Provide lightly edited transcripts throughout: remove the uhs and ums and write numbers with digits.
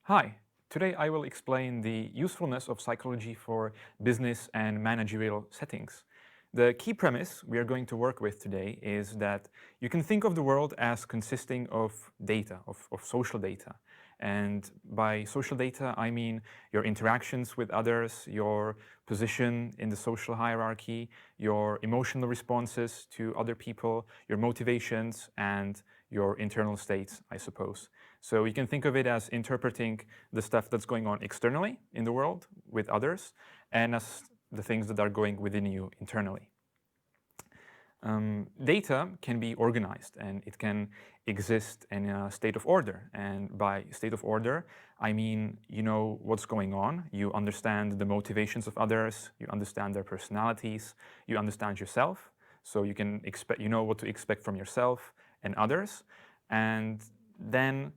Hi, today I will explain the usefulness of psychology for business and managerial settings. The key premise we are going to work with today is that you can think of the world as consisting of data, of social data. And by social data, I mean your interactions with others, your position in the social hierarchy, your emotional responses to other people, your motivations, and your internal states, I suppose. So you can think of it as interpreting the stuff that's going on externally in the world with others, and as the things that are going within you internally. Data can be organized and it can exist in a state of order. And by state of order, I mean you know what's going on, you understand the motivations of others, you understand their personalities, you understand yourself, so you can expect, you know what to expect from yourself and others. And then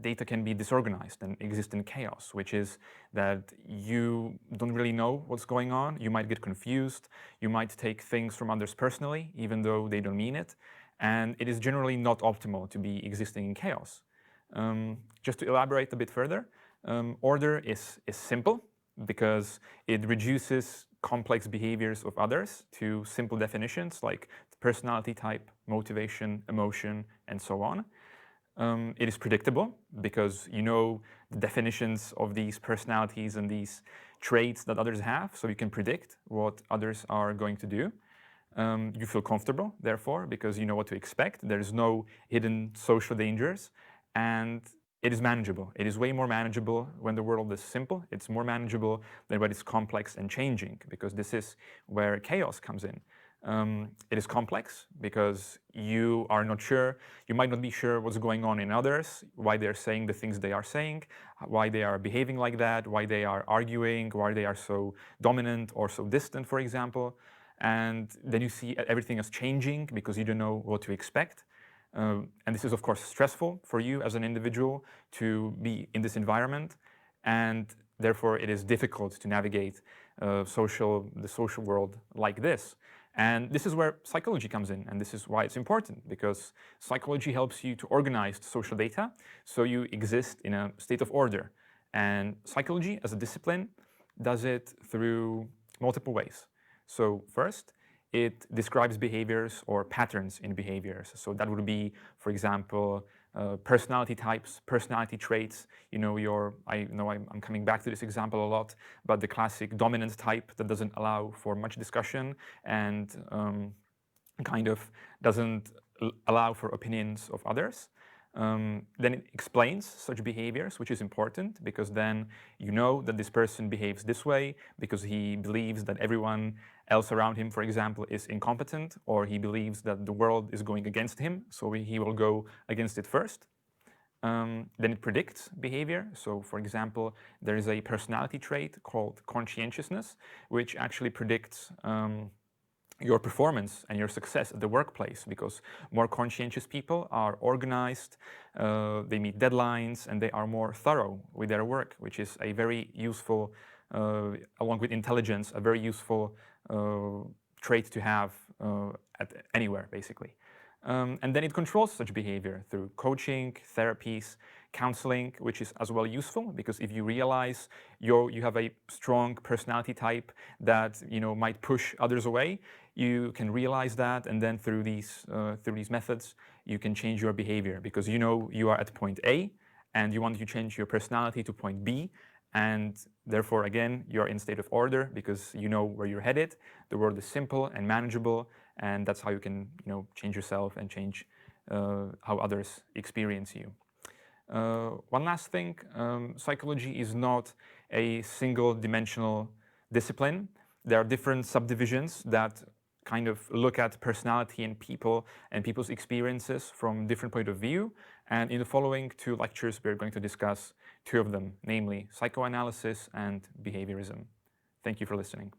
data can be disorganized and exist in chaos, which is that you don't really know what's going on. You might get confused. You might take things from others personally, even though they don't mean it. And it is generally not optimal to be existing in chaos. Just to elaborate a bit further, order is simple because it reduces complex behaviors of others to simple definitions like personality type, motivation, emotion, and so on. It is predictable because you know the definitions of these personalities and these traits that others have, so you can predict what others are going to do. You feel comfortable, therefore, because you know what to expect. There's no hidden social dangers, and it is manageable. It is way more manageable when the world is simple. It's more manageable than when it's complex and changing, because this is where chaos comes in. It is complex because you are not sure, you might not be sure what's going on in others, why they're saying the things they are saying, why they are behaving like that, why they are arguing, why they are so dominant or so distant, for example. And then you see everything is changing because you don't know what to expect. And this is, of course, stressful for you as an individual to be in this environment. And therefore, it is difficult to navigate the social world like this. And this is where psychology comes in, and this is why it's important, because psychology helps you to organize social data so you exist in a state of order. And psychology as a discipline does it through multiple ways. So first, it describes behaviors or patterns in behaviors. So that would be, for example, personality types, personality traits. You know, I know I'm coming back to this example a lot, but the classic dominant type that doesn't allow for much discussion and kind of doesn't allow for opinions of others. Then it explains such behaviors, which is important because then you know that this person behaves this way because he believes that everyone else around him, for example, is incompetent, or he believes that the world is going against him, so he will go against it first. Then it predicts behavior. So, for example, there is a personality trait called conscientiousness, which actually predicts your performance and your success at the workplace, because more conscientious people are organized, they meet deadlines, and they are more thorough with their work, which is a very useful, along with intelligence, a very useful trait to have anywhere, basically. And then it controls such behavior through coaching, therapies, counseling, which is as well useful, because if you realize you have a strong personality type that might push others away, you can realize that, and then through these methods, you can change your behavior, because you are at point A, and you want to change your personality to point B, and therefore, again, you're in state of order because you know where you're headed. The world is simple and manageable, and that's how you can change yourself and change how others experience you. One last thing, psychology is not a single-dimensional discipline. There are different subdivisions that kind of look at personality and people's experiences from different point of view. And in the following 2 lectures, we're going to discuss 2 of them, namely psychoanalysis and behaviorism. Thank you for listening.